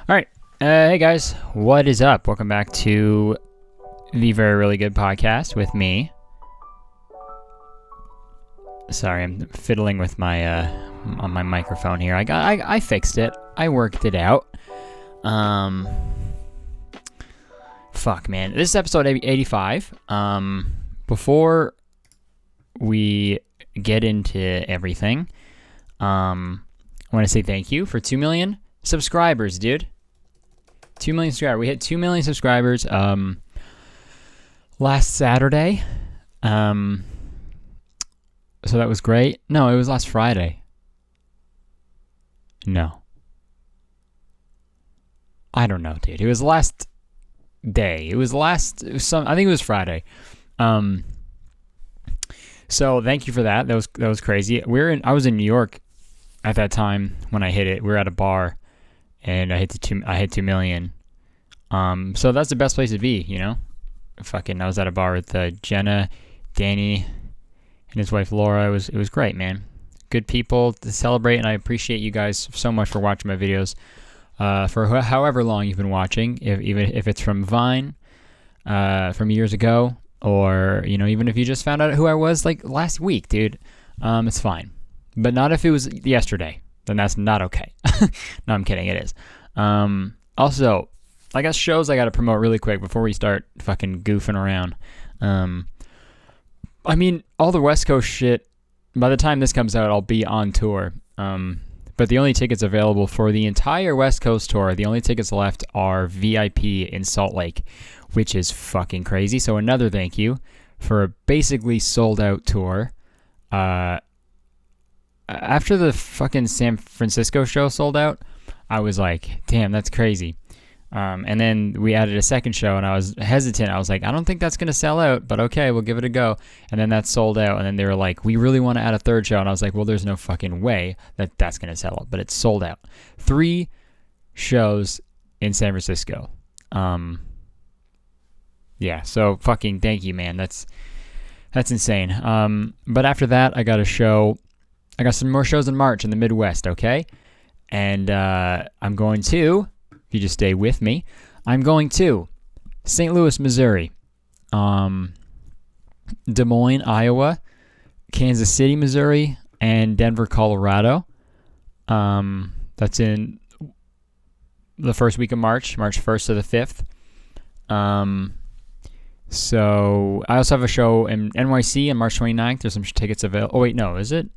All right. Hey guys, what is up? Welcome back to the Very Really Good podcast with me. Sorry, I'm fiddling with my on my microphone here. I fixed it. I worked it out. Fuck, man. This is episode 85. Before we get into everything, I want to say thank you for 2 million subscribers, dude. 2 million subscribers. We hit 2 million subscribers last Saturday. So that was great. No, it was last Friday. No. I don't know, dude. It was last day. I think it was Friday. So thank you for that. That was crazy. I was in New York at that time when I hit it. We were at a bar and I hit 2 million. So that's the best place to be, you know? I was at a bar with Jenna, Danny, and his wife Laura. It was great, man. Good people to celebrate, and I appreciate you guys so much for watching my videos for however long you've been watching, even if it's from Vine from years ago, or even if you just found out who I was like last week, dude. It's fine, but not if it was yesterday. Then that's not okay. No, I'm kidding. It is. Also, I got shows I got to promote really quick before we start fucking goofing around. I mean, all the West Coast shit, by the time this comes out, I'll be on tour. But the only tickets available for the entire West Coast tour, the only tickets left are VIP in Salt Lake, which is fucking crazy. So another thank you for a basically sold out tour. After the fucking San Francisco show sold out, I was like, damn, that's crazy. And then we added a second show, and I was hesitant. I was like, I don't think that's going to sell out, but okay, we'll give it a go. And then that sold out, and then they were like, we really want to add a third show. And I was like, well, there's no fucking way that's going to sell out, but it's sold out. 3 shows in San Francisco. Yeah, so fucking thank you, man. That's insane. But after that, I got some more shows in March in the Midwest, okay? And I'm going to, if you just stay with me, I'm going to St. Louis, Missouri, Des Moines, Iowa, Kansas City, Missouri, and Denver, Colorado. That's in the first week of March 1st to the 5th. So I also have a show in NYC on March 29th. There's some tickets available. Oh, wait, no, is it?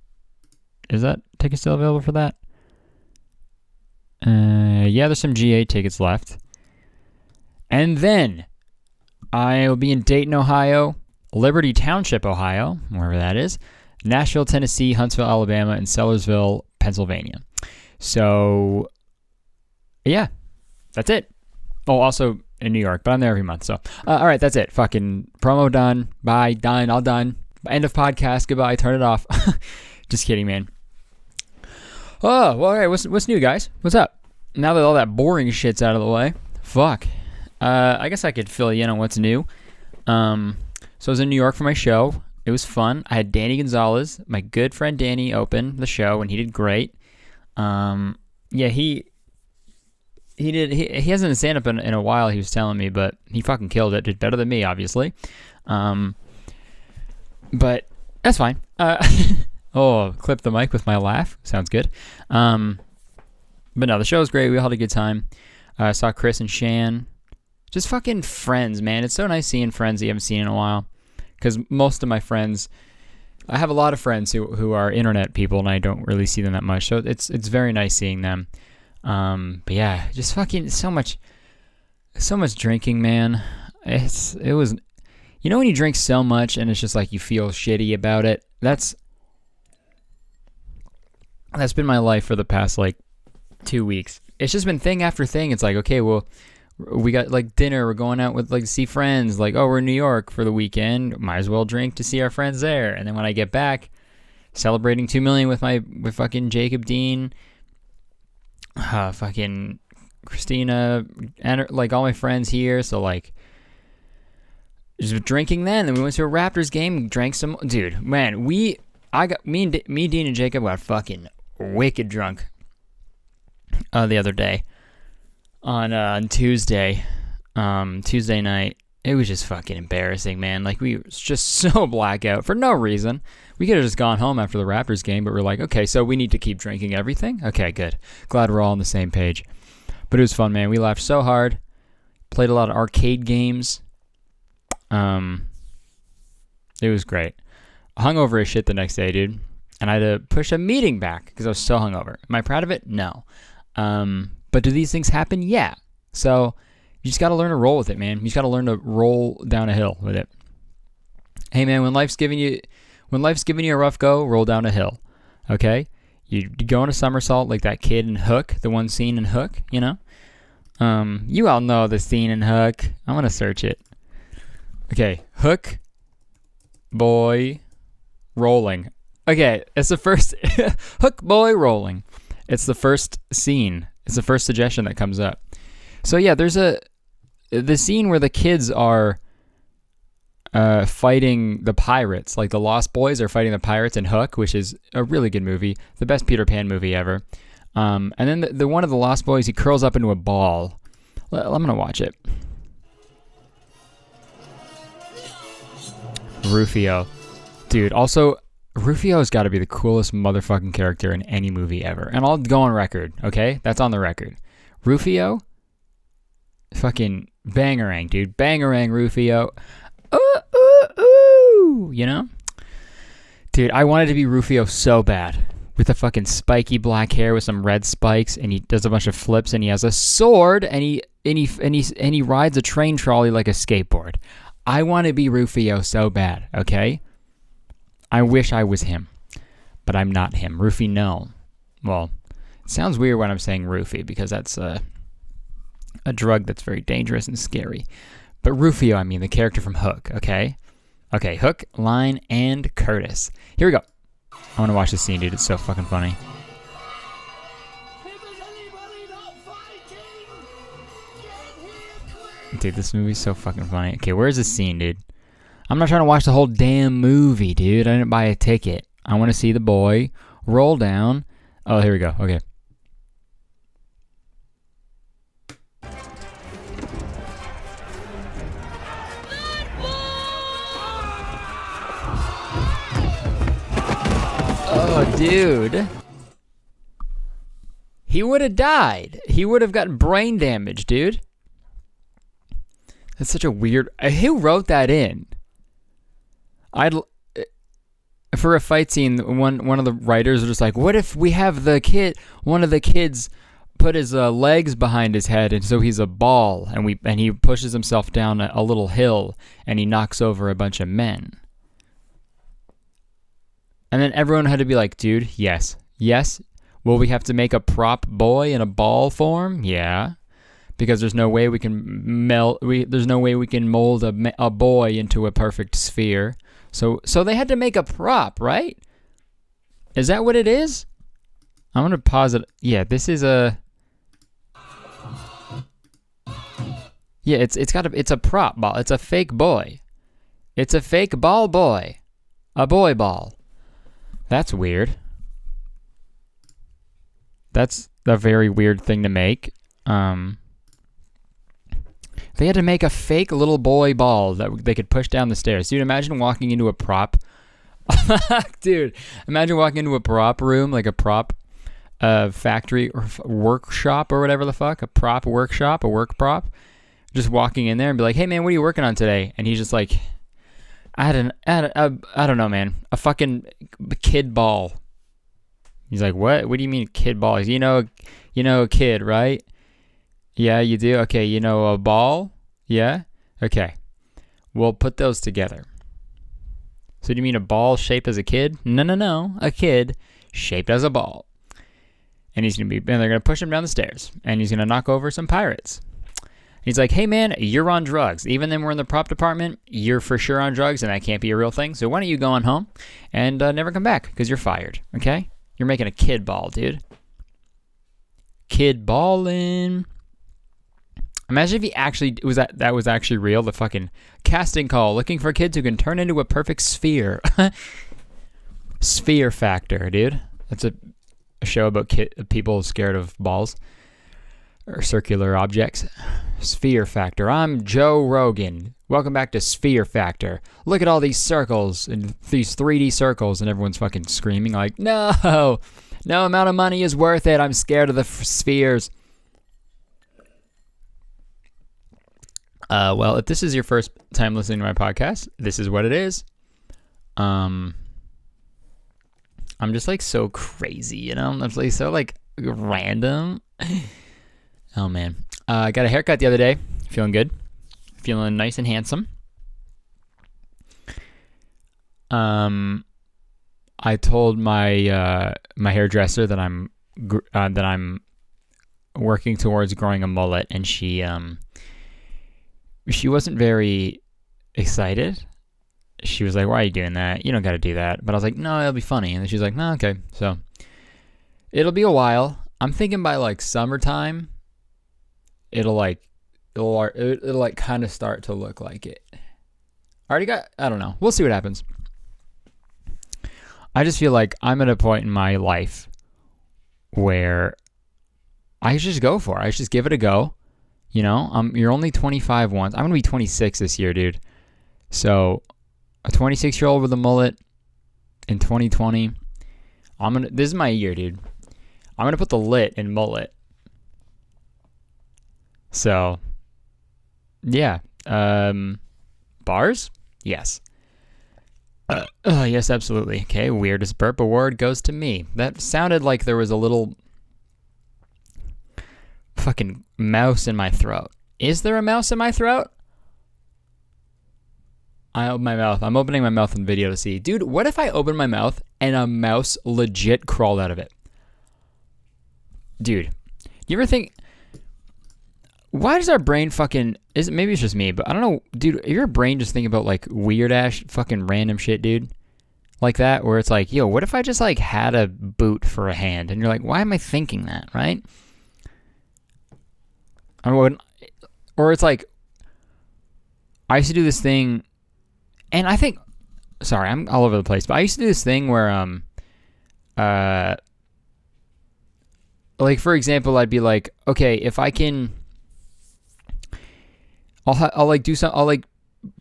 Is that ticket still available for that? Yeah, there's some GA tickets left. And then I'll be in Dayton, Ohio, Liberty Township, Ohio, wherever that is, Nashville, Tennessee, Huntsville, Alabama, and Sellersville, Pennsylvania. So, yeah, that's it. Oh, also in New York, but I'm there every month. So, all right, that's it. Fucking promo done. Bye. Done. All done. End of podcast. Goodbye. Turn it off. Just kidding, man. Oh, well, all right. What's new, guys? What's up? Now that all that boring shit's out of the way, fuck. I guess I could fill you in on what's new. So I was in New York for my show. It was fun. I had Danny Gonzalez, my good friend Danny, open the show, and he did great. Yeah, he hasn't been stand-up in a while, he was telling me, but he fucking killed it. Did better than me, obviously. But that's fine. Oh, clip the mic with my laugh. Sounds good. But no, the show was great. We all had a good time. I saw Chris and Shan. Just fucking friends, man. It's so nice seeing friends that you haven't seen in a while. Because most of my friends, I have a lot of friends who are internet people, and I don't really see them that much. So it's very nice seeing them. But yeah, just fucking so much drinking, man. It was, when you drink so much and it's just like you feel shitty about it. That's been my life for the past like 2 weeks. It's just been thing after thing. It's like, okay, well, we got like dinner. We're going out with like to see friends. Like, oh, we're in New York for the weekend. Might as well drink to see our friends there. And then when I get back, celebrating 2 million with fucking Jacob Dean, fucking Christina, and like all my friends here. So like, just drinking then. Then we went to a Raptors game, drank some. Dude, man, me, Dean, and Jacob got fucking wicked drunk the other day. on Tuesday night. It was just fucking embarrassing, man. Like, we were just so blackout for no reason. We could have just gone home after the Raptors game, but we're like, okay, so we need to keep drinking everything? Okay, good. Glad we're all on the same page. But it was fun, man. We laughed so hard. Played a lot of arcade games. It was great. Hungover as shit the next day, dude. And I had to push a meeting back because I was so hungover. Am I proud of it? No. But do these things happen? Yeah. So you just got to learn to roll with it, man. You just got to learn to roll down a hill with it. Hey, man, when life's giving you a rough go, roll down a hill. Okay? You go in a somersault like that kid in Hook, the one scene in Hook, you know? You all know the scene in Hook. I'm going to search it. Okay, Hook, boy, rolling. Okay, it's the first Hook, boy, rolling. It's the first scene. It's the first suggestion that comes up. So yeah, there's the scene where the kids are fighting the pirates, like the Lost Boys are fighting the pirates in Hook, which is a really good movie, the best Peter Pan movie ever. And then the one of the Lost Boys, he curls up into a ball. I'm gonna watch it. Rufio, dude. Also, Rufio's got to be the coolest motherfucking character in any movie ever, and I'll go on record. Okay, that's on the record. Rufio, fucking bangarang, dude. Bangarang, Rufio. Ooh, ooh, ooh. You know? Dude, I wanted to be Rufio so bad. With the fucking spiky black hair with some red spikes, and he does a bunch of flips, and he has a sword, and he rides a train trolley like a skateboard. I want to be Rufio so bad, okay? I wish I was him, but I'm not him. Roofie, no. Well, it sounds weird when I'm saying roofie, because that's a drug that's very dangerous and scary. But Rufio, I mean the character from Hook, okay? Okay, Hook, Line, and Curtis. Here we go. I want to watch this scene, dude. It's so fucking funny. Dude, this movie's so fucking funny. Okay, where's the scene, dude? I'm not trying to watch the whole damn movie, dude. I didn't buy a ticket. I want to see the boy roll down. Oh, here we go. Okay. Oh, dude. He would have died. He would have gotten brain damage, dude. That's such a weird... Who wrote that in? For a fight scene, one of the writers was just like, what if we have one of the kids put his legs behind his head, and so he's a ball, and he pushes himself down a little hill, and he knocks over a bunch of men. And then everyone had to be like, dude, yes. Will we have to make a prop boy in a ball form? Yeah. Because there's no way we can mold a boy into a perfect sphere. So they had to make a prop, right? Is that what it is? I'm gonna pause it. Yeah, this is a. Yeah, it's a prop ball. It's a fake boy. It's a fake ball boy. A boy ball. That's weird. That's a very weird thing to make. They had to make a fake little boy ball that they could push down the stairs. Dude, imagine walking into a prop. Dude, imagine walking into a prop room, like a prop factory or workshop or whatever the fuck. A prop workshop, a work prop. Just walking in there and be like, hey, man, what are you working on today? And he's just like, I don't know, man. A fucking kid ball. He's like, what? What do you mean kid ball? You know a kid, right? Yeah, you do? Okay, you know a ball? Yeah? Okay. We'll put those together. So do you mean a ball shaped as a kid? No. A kid shaped as a ball. And they're gonna push him down the stairs. And he's gonna knock over some pirates. He's like, hey man, you're on drugs. Even then we're in the prop department, you're for sure on drugs, and that can't be a real thing. So why don't you go on home and never come back, because you're fired, okay? You're making a kid ball, dude. Kid ballin'. Imagine if he actually that was actually real. The fucking casting call, looking for kids who can turn into a perfect sphere. Sphere Factor, dude. That's a show about people scared of balls. or circular objects. Sphere Factor. I'm Joe Rogan. Welcome back to Sphere Factor. Look at all these circles and these 3D circles, and everyone's fucking screaming like, no amount of money is worth it. I'm scared of the spheres. Well, if this is your first time listening to my podcast, this is what it is. I'm just like so crazy, you know? I'm like so like random. Oh man. I got a haircut the other day. Feeling good. Feeling nice and handsome. I told my my hairdresser that I'm working towards growing a mullet, and she wasn't very excited. She was like, "Why are you doing that? You don't got to do that." But I was like, "No, it'll be funny." And then she's like, "No, okay." So it'll be a while. I'm thinking by like summertime, it'll like kind of start to look like it. I don't know. We'll see what happens. I just feel like I'm at a point in my life where I should just go for it. I should just give it a go. You know, you're only 25 once. I'm going to be 26 this year, dude. So a 26-year-old with a mullet in 2020. This is my year, dude. I'm going to put the lit in mullet. So, yeah. Bars? Yes. Yes, absolutely. Okay, weirdest burp award goes to me. That sounded like there was a little fucking mouse in my throat. Is there a mouse in my throat? I open my mouth. I'm opening my mouth in video to see. Dude, what if I open my mouth and a mouse legit crawled out of it? Dude, you ever think... Why does our brain fucking... Maybe it's just me, but I don't know. Dude, your brain just think about like weird ass fucking random shit, dude? Like that, where it's like, yo, what if I just like had a boot for a hand? And you're like, why am I thinking that, right? Or it's like, I used to do this thing, and I think... Sorry, I'm all over the place, but I used to do this thing where, like, for example, I'd be like, okay, if I can... I'll like do some. I'll like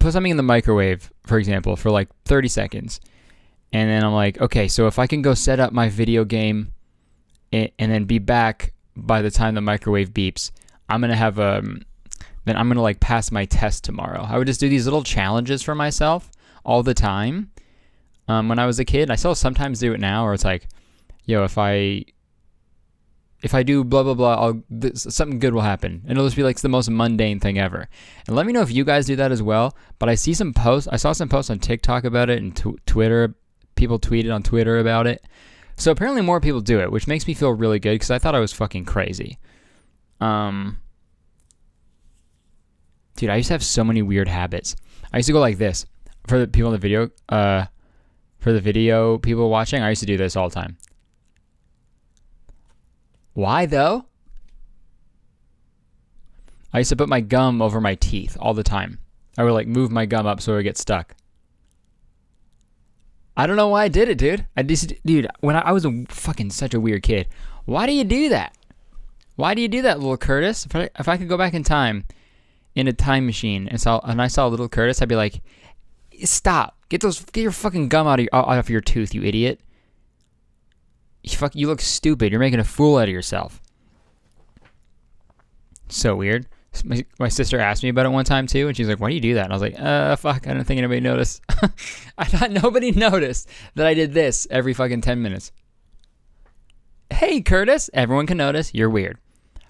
put something in the microwave, for example, for like 30 seconds, and then I'm like, okay, so if I can go set up my video game, and then be back by the time the microwave beeps, I'm gonna have then I'm gonna like pass my test tomorrow. I would just do these little challenges for myself all the time. When I was a kid, I still sometimes do it now, where it's like, yo, if I do blah, blah, blah, something good will happen. And it'll just be like the most mundane thing ever. And let me know if you guys do that as well. But I saw some posts on TikTok about it, and Twitter. People tweeted on Twitter about it. So apparently more people do it, which makes me feel really good, because I thought I was fucking crazy. Dude, I used to have so many weird habits. I used to go like this. For the people in the video, people watching, I used to do this all the time. Why, though? I used to put my gum over my teeth all the time. I would, like, move my gum up so it would get stuck. I don't know why I did it, dude. Dude, when I was fucking such a weird kid. Why do you do that? Why do you do that, little Curtis? If I could go back in time, in a time machine, and I saw little Curtis, I'd be like, stop. Get your fucking gum out of your tooth, you idiot. You look stupid. You're making a fool out of yourself. So weird. My sister asked me about it one time too, and she's like, why do you do that? And I was like, fuck, I don't think anybody noticed. I thought nobody noticed that I did this every fucking 10 minutes. Hey, Curtis, everyone can notice. You're weird.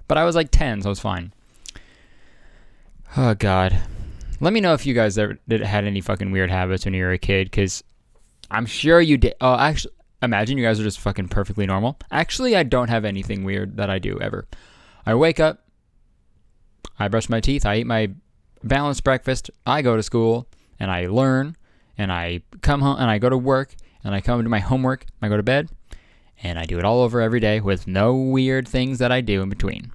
But I was like 10, so it's fine. Oh, God. Let me know if you guys ever had any fucking weird habits when you were a kid, because I'm sure you did. Oh, actually... Imagine you guys are just fucking perfectly normal. Actually, I don't have anything weird that I do ever. I wake up, I brush my teeth, I eat my balanced breakfast, I go to school, and I learn, and I come home, and I go to work, and I come to my homework, I go to bed, and I do it all over every day with no weird things that I do in between.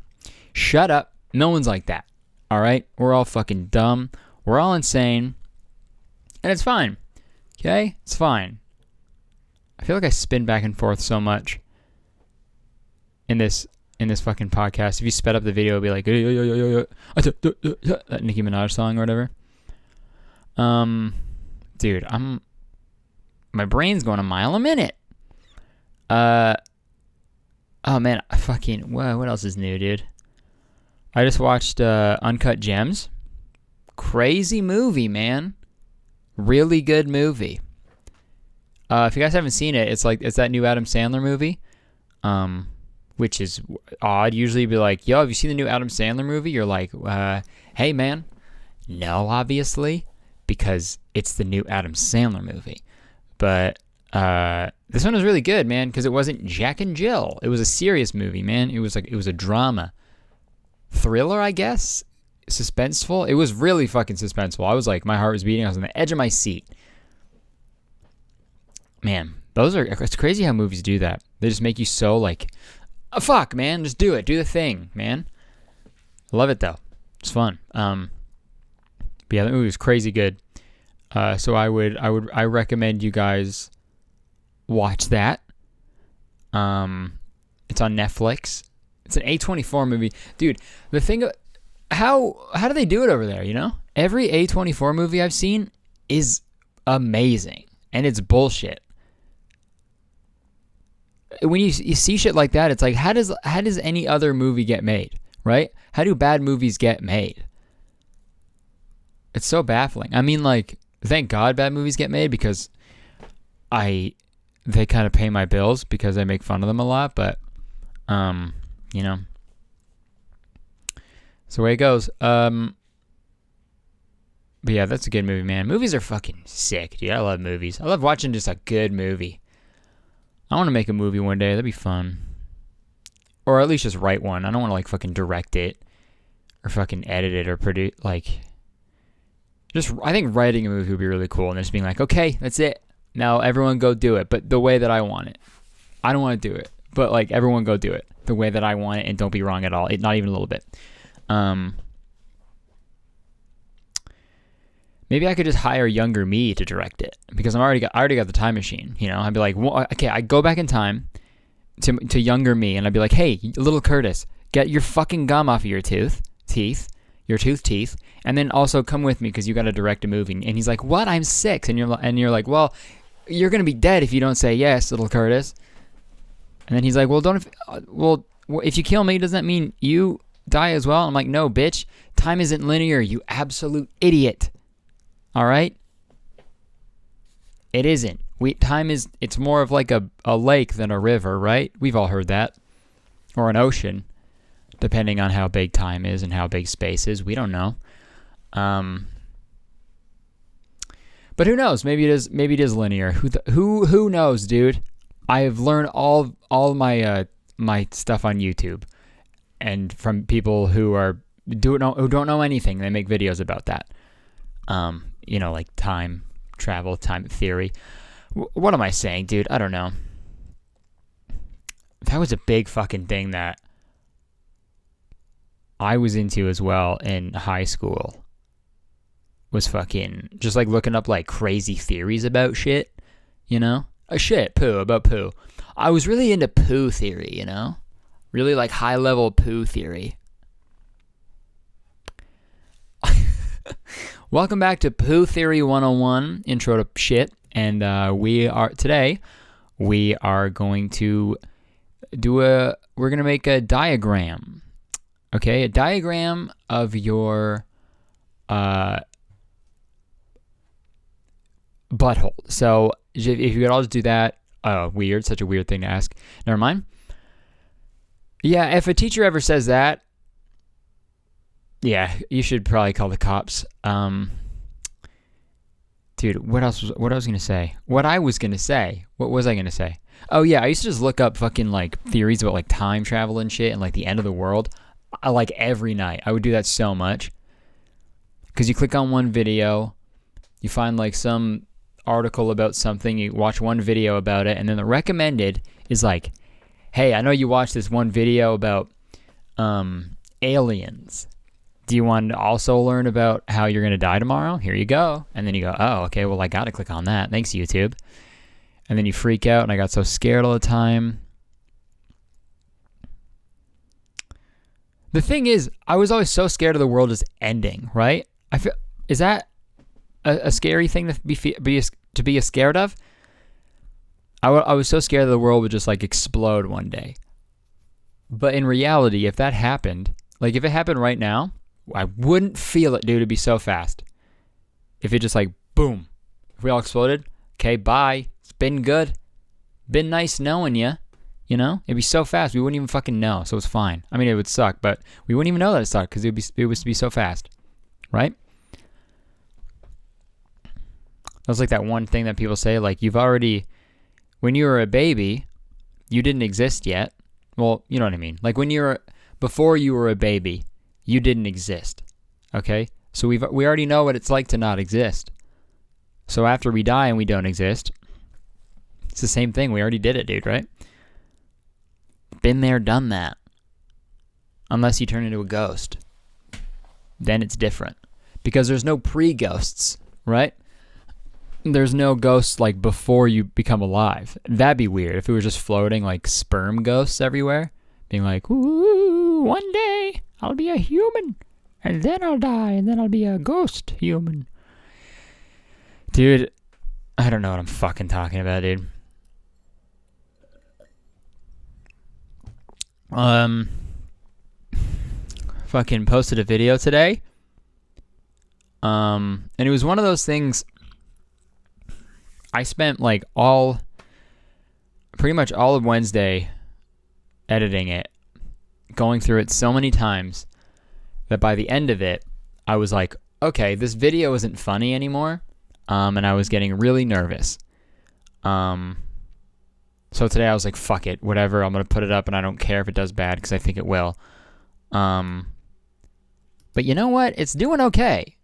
Shut up. No one's like that. All right? We're all fucking dumb. We're all insane. And it's fine. Okay? It's fine. I feel like I spin back and forth so much in this in this fucking podcast. If you sped up the video, it'd be like that Nicki Minaj song or whatever. Dude, my brain's going a mile a minute. Oh man, what else is new, dude? I just watched Uncut Gems. Crazy movie, man. Really good movie. If you guys haven't seen it, it's that new Adam Sandler movie. Which is odd. Usually be like, yo, have you seen the new Adam Sandler movie? You're like, hey man. No, obviously, because it's the new Adam Sandler movie. But this one was really good, man, because it wasn't Jack and Jill. It was a serious movie, man. It was a drama. Thriller, I guess? Suspenseful? It was really fucking suspenseful. I was like, my heart was beating. I was on the edge of my seat. Man, it's crazy how movies do that. They just make you so like, oh, fuck, man, just do it. Do the thing, man. I love it, though. It's fun. But yeah, that movie was crazy good. So I recommend you guys watch that. It's on Netflix. It's an A24 movie. Dude, the thing, how do they do it over there, you know? Every A24 movie I've seen is amazing. And it's bullshit. When you see shit like that, it's like, how does any other movie get made, right? How do bad movies get made? It's so baffling. I mean, like, thank God bad movies get made because they kind of pay my bills because I make fun of them a lot, but, you know. That's the way it goes. But yeah, that's a good movie, man. Movies are fucking sick, dude. I love movies. I love watching just a good movie. I want to make a movie one day. That'd be fun. Or at least just write one. I don't want to like fucking direct it or fucking edit it or produce. Like, I think writing a movie would be really cool. And just being like, okay, that's it. Now everyone go do it. But the way that I want it. I don't want to do it. But like everyone go do it the way that I want it and don't be wrong at all. Not even a little bit. Maybe I could just hire younger me to direct it because I already got the time machine. You know, I'd be like, well, okay, I go back in time to younger me, and I'd be like, hey, little Curtis, get your fucking gum off of your teeth, and then also come with me because you got to direct a movie. And he's like, what? I'm 6, and you're like, well, you're gonna be dead if you don't say yes, little Curtis. And then he's like, well, if you kill me, does that mean you die as well? I'm like, no, bitch, time isn't linear, you absolute idiot. All right? It isn't. It's more of like a lake than a river, right? We've all heard that. Or an ocean, depending on how big time is and how big space is. We don't know. But who knows? Maybe it is linear. Who knows, dude? I have learned all my my stuff on YouTube and from people who don't know anything. They make videos about that. You know, like time travel, time theory. What am I saying, dude? I don't know. That was a big fucking thing that I was into as well in high school. Was fucking just like looking up like crazy theories about shit, you know? About poo. I was really into poo theory, you know? Really like high level poo theory. Welcome back to Poo Theory 101, Intro to Shit, and we are going to we're going to make a diagram, okay? A diagram of your butthole. So if you could all just do that, such a weird thing to ask. Never mind. Yeah, if a teacher ever says that, yeah, you should probably call the cops. Dude, what was I going to say? What was I going to say? Oh, yeah, I used to just look up fucking, like, theories about, like, time travel and shit and, like, the end of the world. Like, every night. I would do that so much. Because you click on one video, you find, like, some article about something, you watch one video about it, and then the recommended is like, hey, I know you watched this one video about aliens. Do you want to also learn about how you're going to die tomorrow? Here you go. And then you go, oh, okay, well, I got to click on that. Thanks, YouTube. And then you freak out, and I got so scared all the time. The thing is, I was always so scared of the world just ending, right? I feel, is that a scary thing to be scared of? I was so scared that the world would just like explode one day. But in reality, if that happened, like if it happened right now, I wouldn't feel it, dude. It'd be so fast. If it just like, boom, if we all exploded, okay, bye. It's been good. Been nice knowing you. You know? It'd be so fast, we wouldn't even fucking know, so it's fine. I mean, it would suck, but we wouldn't even know that it sucked because it would be so fast. Right? That was like that one thing that people say, like, when you were a baby, you didn't exist yet. Well, you know what I mean. Like before you were a baby, you didn't exist. Okay? So we already know what it's like to not exist. So after we die and we don't exist, it's the same thing. We already did it, dude, right? Been there, done that. Unless you turn into a ghost. Then it's different. Because there's no pre-ghosts, right? There's no ghosts like before you become alive. That'd be weird if it was just floating like sperm ghosts everywhere. Being like, ooh, one day I'll be a human. And then I'll die. And then I'll be a ghost human. Dude, I don't know what I'm fucking talking about, dude. Fucking posted a video today. And it was one of those things. I spent like pretty much all of Wednesday editing it, going through it so many times that by the end of it, I was like, okay, this video isn't funny anymore. And I was getting really nervous. So today I was like, fuck it, whatever, I'm going to put it up and I don't care if it does bad because I think it will. But you know what? It's doing okay.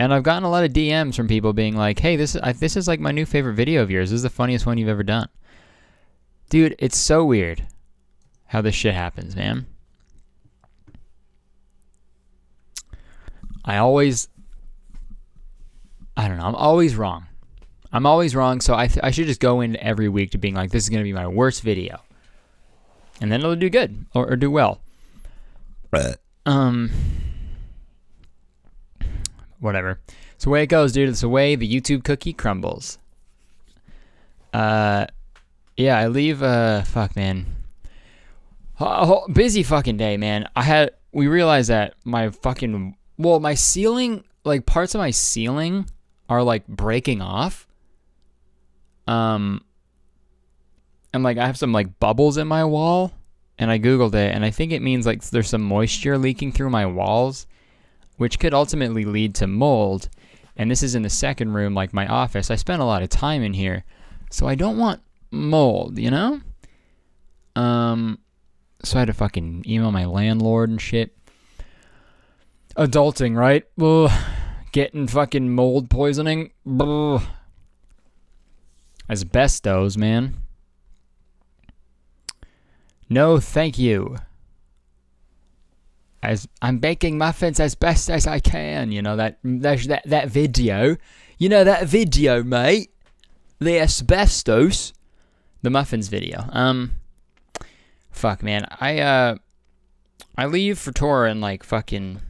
And I've gotten a lot of DMs from people being like, hey, this is like my new favorite video of yours. This is the funniest one you've ever done. Dude, it's so weird how this shit happens, man. I don't know. I'm always wrong. So I should just go into every week to being like, this is going to be my worst video. And then it'll do good or do well. Whatever. It's the way it goes, dude. It's the way the YouTube cookie crumbles. Yeah, I leave, fuck, man. Busy fucking day, man. We realized that my ceiling, like parts of my ceiling are like breaking off. And like I have some like bubbles in my wall, and I Googled it, and I think it means like there's some moisture leaking through my walls, which could ultimately lead to mold. And this is in the second room, like my office. I spent a lot of time in here, so I don't want mold, you know? So I had to fucking email my landlord and shit. Adulting, right? Ugh. Getting fucking mold poisoning. Ugh. Asbestos, man. No, thank you. As I'm baking muffins as best as I can. You know that video. You know that video, mate. The asbestos. The muffins video. Fuck, man. I leave for tour in like fucking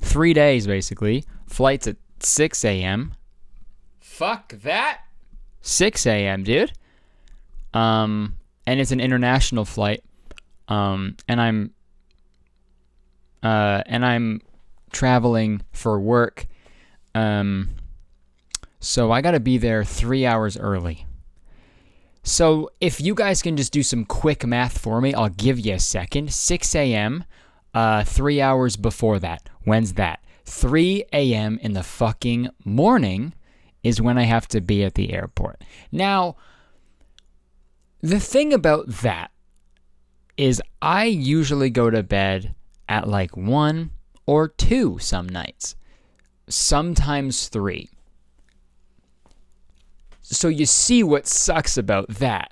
3 days, basically. Flight's at 6 a.m. Fuck that. 6 a.m., dude. And it's an international flight. And I'm traveling for work. So I gotta be there 3 hours early. So if you guys can just do some quick math for me, I'll give you a second. 6 a.m., 3 hours before that. When's that? 3 a.m. in the fucking morning is when I have to be at the airport. Now, the thing about that is I usually go to bed at like 1 or 2 some nights. Sometimes 3. So you see what sucks about that.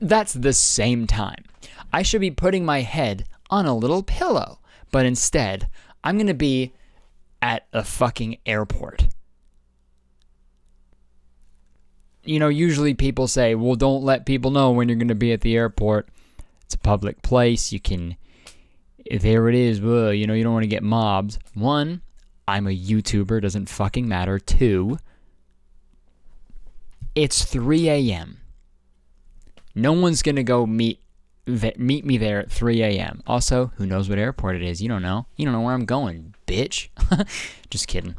That's the same time. I should be putting my head on a little pillow, but instead, I'm going to be at a fucking airport. You know, usually people say, well, don't let people know when you're going to be at the airport. It's a public place. You can there it is. You know, you don't want to get mobbed. 1, I'm a YouTuber. Doesn't fucking matter. 2, it's 3 a.m. No one's going to go meet me there at 3 a.m. Also, who knows what airport it is? You don't know. You don't know where I'm going, bitch. Just kidding.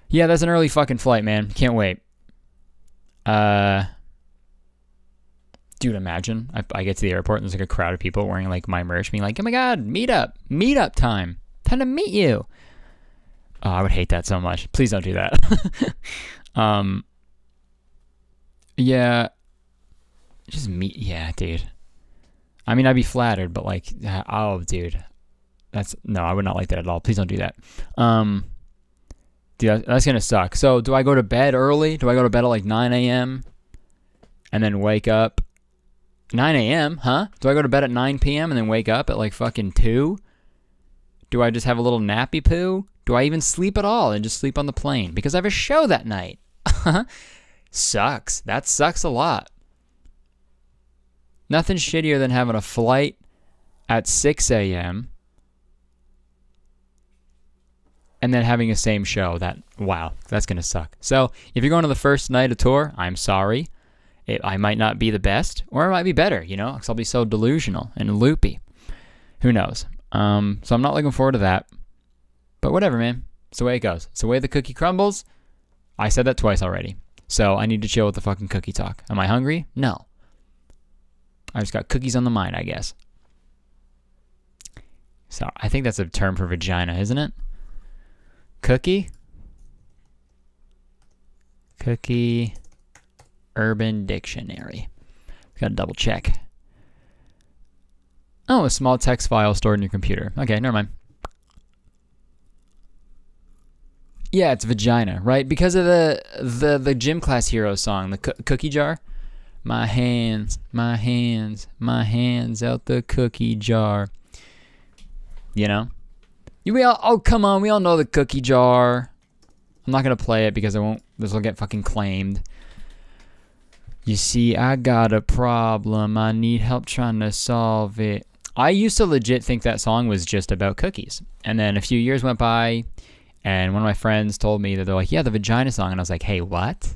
Yeah, that's an early fucking flight, man. Can't wait. Dude, imagine I get to the airport and there's like a crowd of people wearing like my merch, being like, oh my god, meet up time to meet you. Oh, I would hate that so much. Please don't do that. Yeah, just meet. Yeah, dude. I mean, I'd be flattered, but like, oh, dude, no, I would not like that at all. Please don't do that. Dude, that's gonna suck. So, do I go to bed early? Do I go to bed at like 9 a.m. and then wake up 9 a.m., huh? Do I go to bed at 9 p.m. and then wake up at like fucking 2? Do I just have a little nappy poo? Do I even sleep at all and just sleep on the plane? Because I have a show that night. Sucks. That sucks a lot. Nothing shittier than having a flight at 6 a.m. and then having the same show. Wow, that's going to suck. So if you're going to the first night of tour, I'm sorry. I might not be the best, or it might be better, you know, because I'll be so delusional and loopy. Who knows? So I'm not looking forward to that. But whatever, man. It's the way it goes. It's the way the cookie crumbles. I said that twice already. So I need to chill with the fucking cookie talk. Am I hungry? No. I just got cookies on the mind, I guess. So I think that's a term for vagina, isn't it? Cookie? Cookie Urban Dictionary. Gotta double check. Oh, a small text file stored in your computer. Okay, never mind. Yeah, it's vagina, right? Because of the Gym Class Heroes song, the cookie jar. My hands out the cookie jar. You know? Come on, we all know the cookie jar. I'm not going to play it because this will get fucking claimed. You see, I got a problem. I need help trying to solve it. I used to legit think that song was just about cookies. And then a few years went by, and one of my friends told me that they're like, yeah, the vagina song. And I was like, hey, what?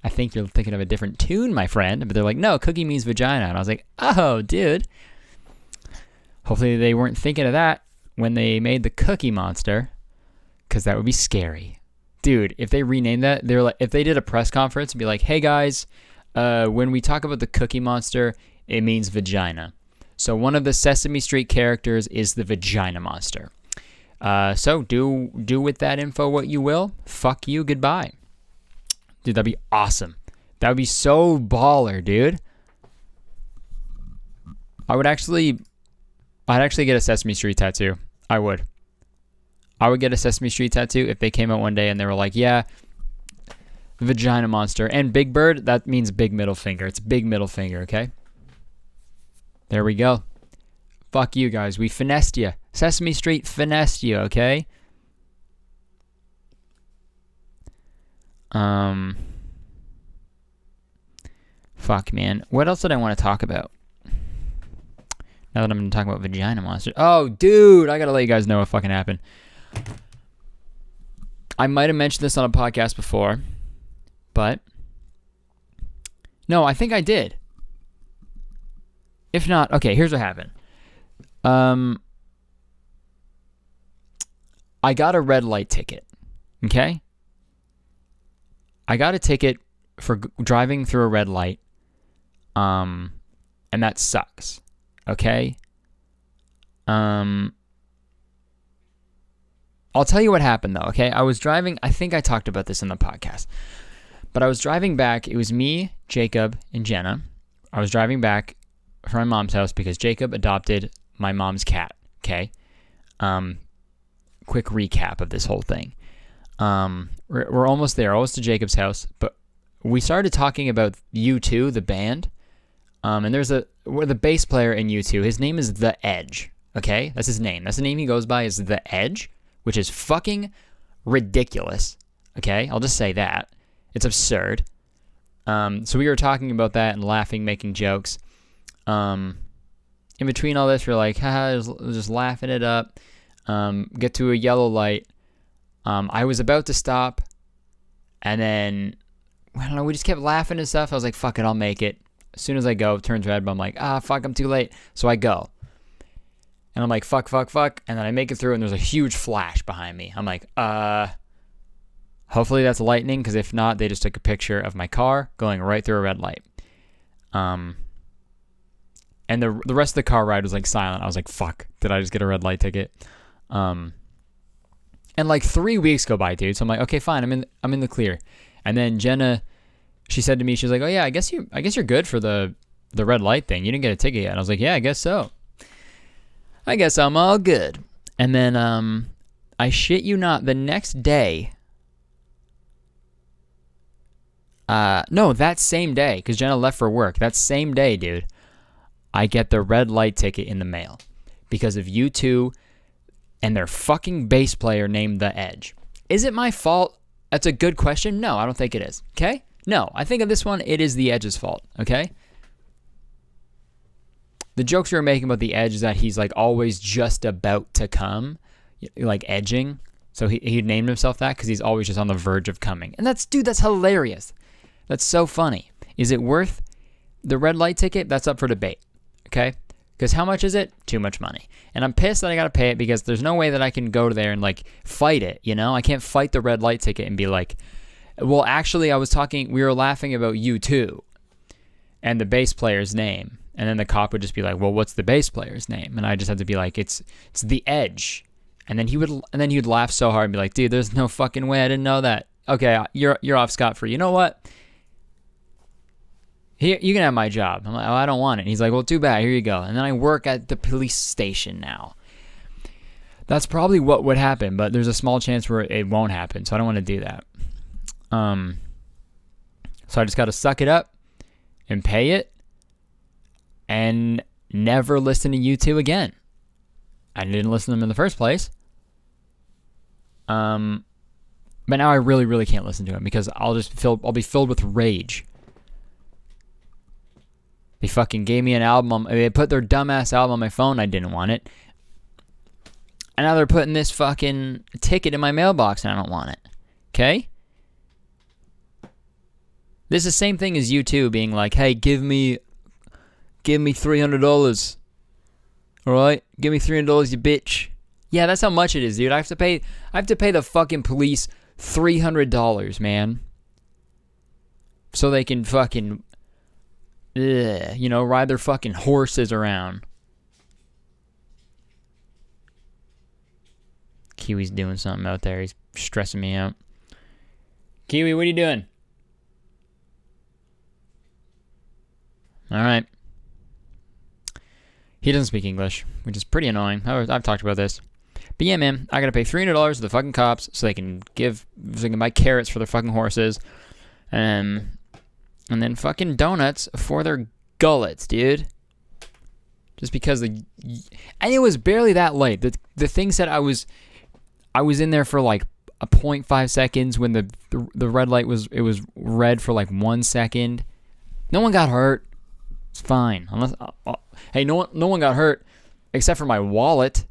I think you're thinking of a different tune, my friend. But they're like, no, cookie means vagina. And I was like, oh, dude. Hopefully they weren't thinking of that when they made the Cookie Monster, because that would be scary. Dude, if they renamed that, they're like, if they did a press conference and be like, hey, guys, when we talk about the Cookie Monster, it means vagina. So one of the Sesame Street characters is the Vagina Monster. So do with that info what you will. Fuck you, goodbye. Dude, that'd be awesome. That would be so baller, dude. I'd actually get a Sesame Street tattoo. I would get a Sesame Street tattoo if they came out one day and they were like, yeah, Vagina Monster. And Big Bird, that means big middle finger. It's big middle finger, okay? There we go. Fuck you guys. We finessed you. Sesame Street finessed you, okay? Fuck, man. What else did I want to talk about? Now that I'm going to talk about Vagina Monster. Oh, dude, I got to let you guys know what fucking happened. I might have mentioned this on a podcast before, but no, I think I did. If not, okay, here's what happened. I got a red light ticket, okay? I got a ticket for driving through a red light, and that sucks, okay? I'll tell you what happened, though, okay? I was driving, I think I talked about this in the podcast, but I was driving back. It was me, Jacob, and Jenna. I was driving back from my mom's house because Jacob adopted my mom's cat, okay? Quick recap of this whole thing. We're almost there, almost to Jacob's house, but we started talking about U2, the band, and we're the bass player in U2. His name is The Edge, okay? That's his name. That's the name he goes by, is The Edge, which is fucking ridiculous, okay? I'll just say that. It's absurd. So we were talking about that and laughing, making jokes. And in between all this, we're like, haha, just laughing it up. Get to a yellow light. I was about to stop, and then, I don't know, we just kept laughing and stuff. I was like, fuck it, I'll make it. As soon as I go, it turns red, but I'm like, fuck, I'm too late. So I go. And I'm like, fuck. And then I make it through, and there's a huge flash behind me. I'm like, hopefully that's lightning, because if not, they just took a picture of my car going right through a red light. And the rest of the car ride was like silent. I was like, fuck, did I just get a red light ticket? And like 3 weeks go by, dude. So I'm like, okay, fine, I'm in the clear. And then Jenna, she said to me, she was like, oh yeah, I guess you're good for the red light thing. You didn't get a ticket yet. And I was like, yeah, I guess so. I guess I'm all good. And then I shit you not, the next day, no, that same day, because Jenna left for work. That same day, dude, I get the red light ticket in the mail because of U2 and their fucking bass player named The Edge. Is it my fault? That's a good question. No, I don't think it is. Okay? No, I think of this one, it is The Edge's fault. Okay? The jokes we were making about The Edge is that he's like always just about to come, like edging. So he named himself that because he's always just on the verge of coming. And that's hilarious. That's so funny. Is it worth the red light ticket? That's up for debate. Okay? Because how much is it? Too much money. And I'm pissed that I got to pay it because there's no way that I can go there and like fight it, you know? I can't fight the red light ticket and be like, well, actually we were laughing about U2 and the bass player's name. And then the cop would just be like, well, what's the bass player's name? And I just had to be like, it's The Edge. And then he would laugh so hard and be like, dude, there's no fucking way I didn't know that. Okay, you're off scot-free. You know what? Here, you can have my job. I'm like, oh, I don't want it. And he's like, well, too bad. Here you go. And then I work at the police station now. That's probably what would happen, but there's a small chance where it won't happen, so I don't want to do that. So I just got to suck it up and pay it and never listen to U2 again. I didn't listen to them in the first place. But now I really, really can't listen to them because I'll be filled with rage. They fucking gave me an album. They put their dumbass album on my phone. I didn't want it. And now they're putting this fucking ticket in my mailbox and I don't want it. Okay? This is the same thing as U2 being like, hey, give me $300. Alright? Give me $300, you bitch. Yeah, that's how much it is, dude. I have to pay the fucking police $300, man. So they can fucking ride their fucking horses around. Kiwi's doing something out there. He's stressing me out. Kiwi, what are you doing? Alright. He doesn't speak English, which is pretty annoying. I've talked about this. But yeah, man, I gotta pay $300 to the fucking cops so they can buy carrots for their fucking horses. And then fucking donuts for their gullets, dude. Just because and it was barely that late. The thing said I was in there for like a 0.5 seconds when the red light was red for like 1 second. No one got hurt. It's fine. Unless hey, no one got hurt except for my wallet.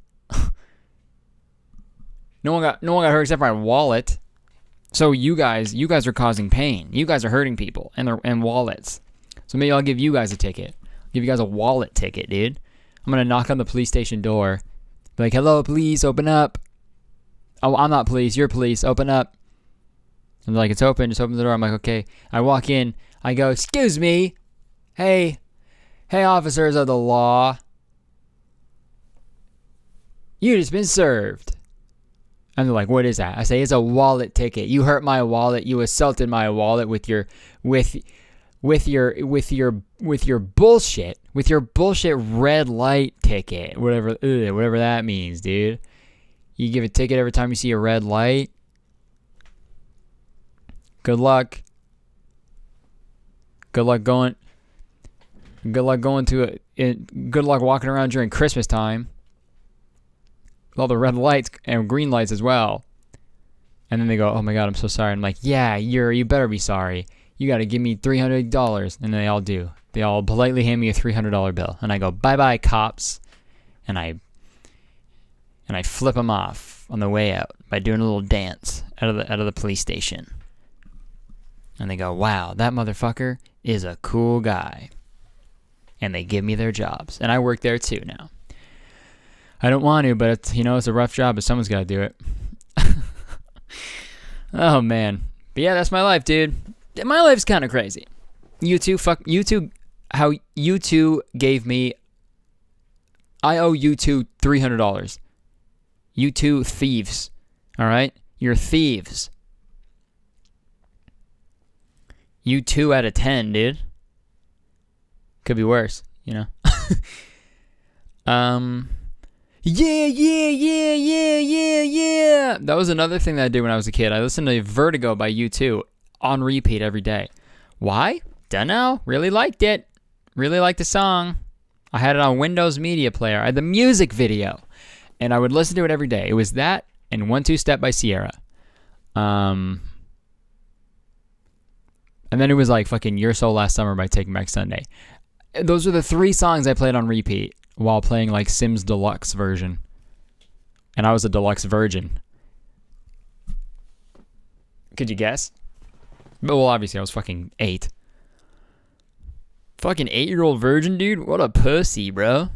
No one got hurt except for my wallet. So you guys are causing pain. You guys are hurting people and wallets. So maybe I'll give you guys a ticket. I'll give you guys a wallet ticket, dude. I'm gonna knock on the police station door. Be like, hello, police, open up. Oh, I'm not police. You're police. Open up. And they're like, it's open. Just open the door. I'm like, okay. I walk in. I go, excuse me. Hey, officers of the law. You just been served. And they're like, what is that? I say, it's a wallet ticket. You hurt my wallet. You assaulted my wallet with your bullshit. With your bullshit red light ticket. Whatever that means, dude. You give a ticket every time you see a red light. Good luck. Good luck walking around during Christmas time. All the red lights and green lights as well. And then they go, oh my god, I'm so sorry. I'm like, yeah, you better be sorry. You got to give me $300. And they all do. They all politely hand me a $300 bill. And I go, bye-bye, cops. And I flip them off on the way out by doing a little dance out of the police station. And they go, wow, that motherfucker is a cool guy. And they give me their jobs. And I work there too now. I don't want to, but it's a rough job, but someone's got to do it. Oh, man. But yeah, that's my life, dude. My life's kind of crazy. You two how you two gave me, I owe you two $300. You two thieves. All right? You're thieves. You 2 out of 10, dude. Could be worse, you know? Yeah. That was another thing that I did when I was a kid. I listened to Vertigo by U2 on repeat every day. Why? Dunno. Really liked it. Really liked the song. I had it on Windows Media Player. I had the music video. And I would listen to it every day. It was that and 1-2 Step by Sierra. And then it was like fucking Your Soul Last Summer by Taking Back Sunday. Those are the 3 songs I played on repeat while playing like Sims Deluxe version. And I was a deluxe virgin. Could you guess? Well, obviously I was fucking 8. Fucking 8-year-old virgin, dude? What a pussy, bro.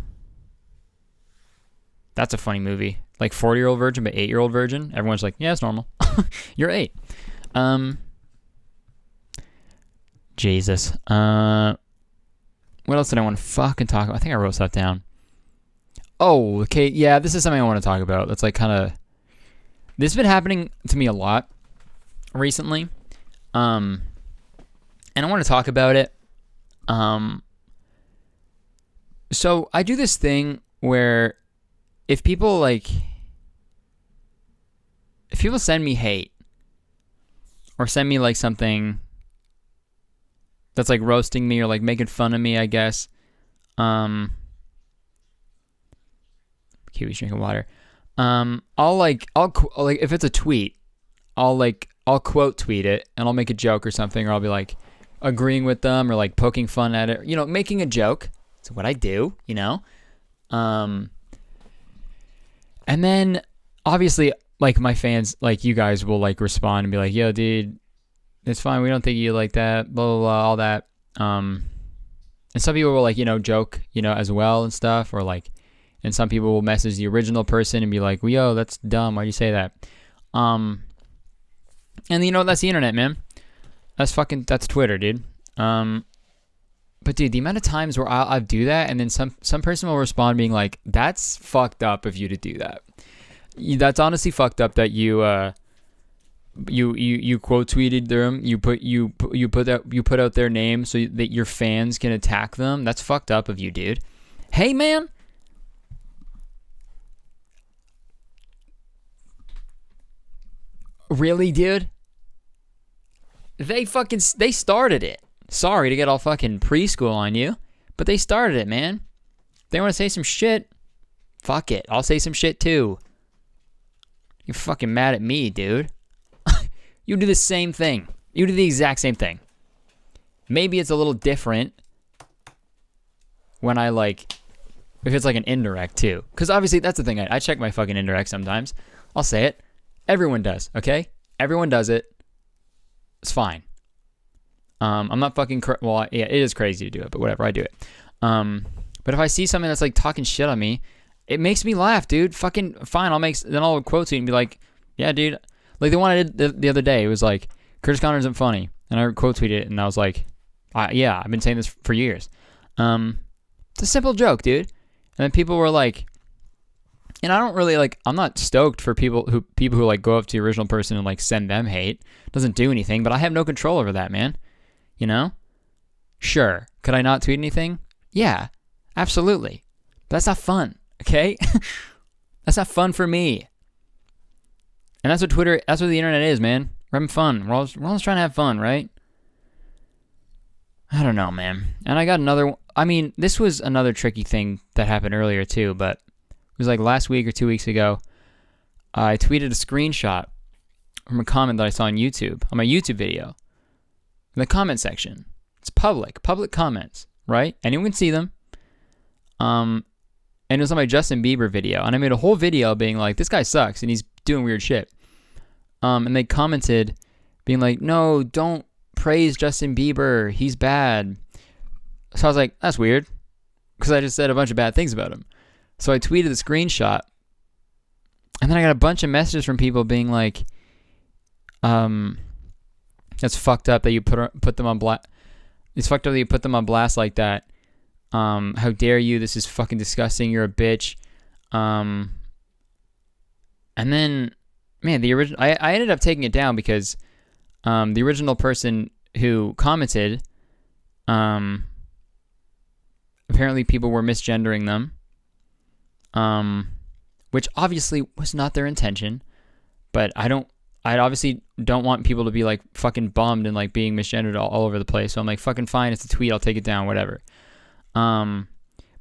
That's a funny movie. Like 40-year-old virgin, but 8-year-old virgin. Everyone's like, yeah, it's normal. You're 8. Jesus. What else did I want to fucking talk about? I think I wrote stuff down. Oh, okay. Yeah, this is something I want to talk about. That's like kind of... This has been happening to me a lot recently. And I want to talk about it. So I do this thing where if people send me hate or send me like something that's like roasting me or like making fun of me, I guess. Kiwi's drinking water. I'll if it's a tweet, I'll quote tweet it and I'll make a joke or something, or I'll be like agreeing with them or like poking fun at it, making a joke. That's what I do, And then obviously like my fans, like you guys will like respond and be like, yo, dude, it's fine. We don't think you like that, blah, blah, blah, all that. And some people will like, joke, as well and stuff, or like, and some people will message the original person and be like, well, yo, that's dumb. Why'd you say that? And that's the internet, man. That's Twitter, dude. But dude, the amount of times where I'll do that and then some person will respond being like, that's fucked up of you to do that. That's honestly fucked up that you quote tweeted them. You put out their name so that your fans can attack them. That's fucked up of you, dude. Hey, man. Really, dude? They started it. Sorry to get all fucking preschool on you, but they started it, man. If they want to say some shit, fuck it. I'll say some shit too. You're fucking mad at me, dude. You do the same thing. You do the exact same thing. Maybe it's a little different when if it's like an indirect too. Because obviously that's the thing. I check my fucking indirect sometimes. I'll say it. Everyone does, okay? Everyone does it. It's fine. I'm not fucking... yeah, it is crazy to do it, but whatever, I do it. But if I see something that's like talking shit on me, it makes me laugh, dude. Fucking fine. Then I'll quote tweet and be like, yeah, dude. Like the one I did the other day, it was like, Curtis Connor isn't funny. And I quote tweeted it and I was like, yeah, I've been saying this for years. It's a simple joke, dude. And then people were like, and I don't really I'm not stoked for people who like go up to the original person and like send them hate. It doesn't do anything, but I have no control over that, man. Sure. Could I not tweet anything? Yeah, absolutely. But that's not fun, okay? That's not fun for me. And that's what the internet is, man. We're having fun. We're all trying to have fun, right? I don't know, man. And I got another one. I mean, this was another tricky thing that happened earlier too, but it was like last week or 2 weeks ago. I tweeted a screenshot from a comment that I saw on YouTube, on my YouTube video. in the comment section. It's public comments, right? Anyone can see them. And it was on my Justin Bieber video, and I made a whole video being like, this guy sucks and he's doing weird shit. And they commented being like, no, don't praise Justin Bieber, he's bad. So I was like, that's weird, because I just said a bunch of bad things about him. So I tweeted the screenshot, and then I got a bunch of messages from people being like, that's fucked up that you put them on blast. It's fucked up that you put them on blast like that. How dare you? This is fucking disgusting. You're a bitch. And then, man, the original. I ended up taking it down because the original person who commented, apparently people were misgendering them, which obviously was not their intention. But I obviously don't want people to be like fucking bummed and like being misgendered all over the place. So I'm like, fucking fine, it's a tweet, I'll take it down, whatever. But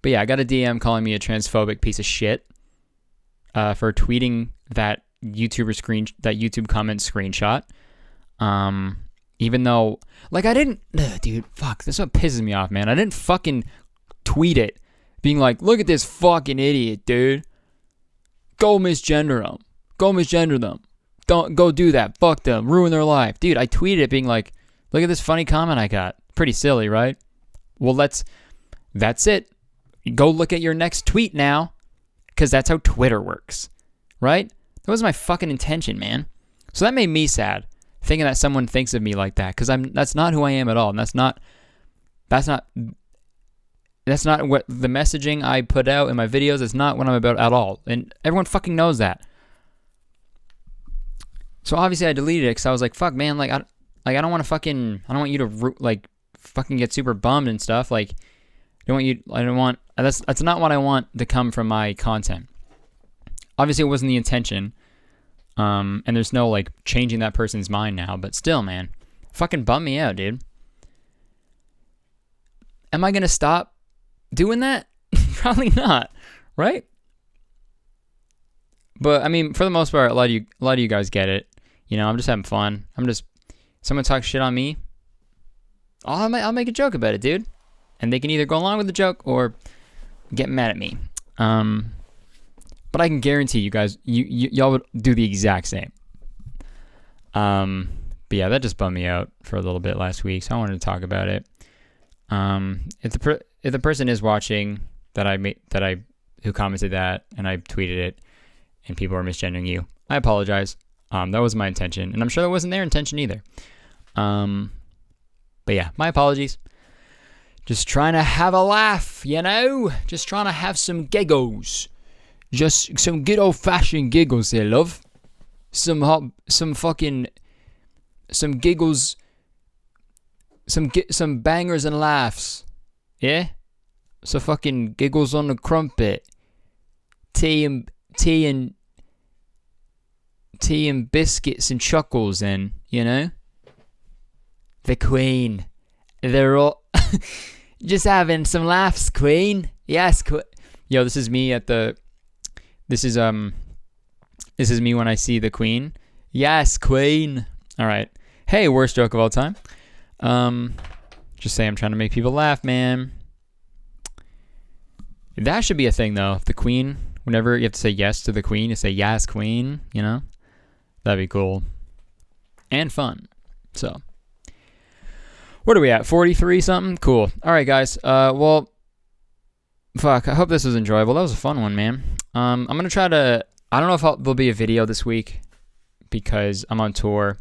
yeah, I got a DM calling me a transphobic piece of shit for tweeting that YouTube comment screenshot. Even though, like, I didn't, dude, fuck, this is what pisses me off, man. I didn't fucking tweet it being like, look at this fucking idiot, dude. Go misgender them. Go misgender them. Don't go do that. Fuck them. Ruin their life. Dude, I tweeted it being like, look at this funny comment I got. Pretty silly, right? Well, that's it. Go look at your next tweet now, because that's how Twitter works, right? That was my fucking intention, man. So that made me sad, thinking that someone thinks of me like that, because that's not who I am at all, and that's not what the messaging I put out in my videos. It's not what I'm about at all, and everyone fucking knows that. So obviously I deleted it because I was like, fuck, man, I don't want you to like fucking get super bummed and stuff. Like, that's not what I want to come from my content. Obviously it wasn't the intention. And there's no like changing that person's mind now, but still, man, fucking bum me out, dude. Am I going to stop doing that? Probably not, right? But I mean, for the most part, a lot of you guys get it. You know, I'm just having fun. Someone talks shit on me, I'll make a joke about it, dude. And they can either go along with the joke or get mad at me. But I can guarantee you guys, y'all would do the exact same. But yeah, that just bummed me out for a little bit last week, so I wanted to talk about it. If the person is watching who commented that and I tweeted it and people are misgendering you, I apologize. That wasn't my intention, and I'm sure that wasn't their intention either. But yeah, my apologies. Just trying to have a laugh, you know? Just trying to have some giggles. Just some good old-fashioned giggles here, love. Some giggles, some bangers and laughs. Yeah? So fucking giggles on the crumpet. Tea and biscuits and chuckles, and you know, the Queen. They're all just having some laughs, Queen. Yes, yo, this is me This is me when I see the Queen. Yes, Queen. All right. Hey, worst joke of all time. Just say I'm trying to make people laugh, man. That should be a thing, though. If the Queen, whenever you have to say yes to the Queen, you say yes, Queen. You know, that'd be cool and fun. So, what are we at? 43 something? Cool. All right, guys. Well, fuck. I hope this was enjoyable. That was a fun one, man. I'm gonna try to. I don't know if there'll be a video this week because I'm on tour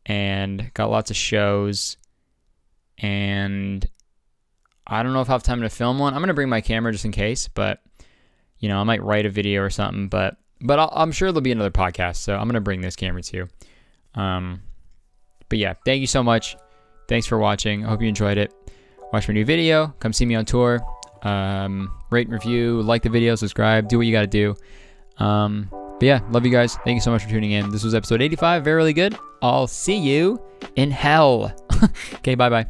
and got lots of shows, and I don't know if I'll have time to film one. I'm gonna bring my camera just in case, but you know, I might write a video or something. But I'm sure there'll be another podcast, so I'm gonna bring this camera too. But yeah, thank you so much. Thanks for watching. I hope you enjoyed it. Watch my new video. Come see me on tour. Rate and review, like the video, subscribe, do what you gotta do. But yeah, love you guys. Thank you so much for tuning in. This was episode 85. Very, really good. I'll see you in hell. Okay, bye-bye.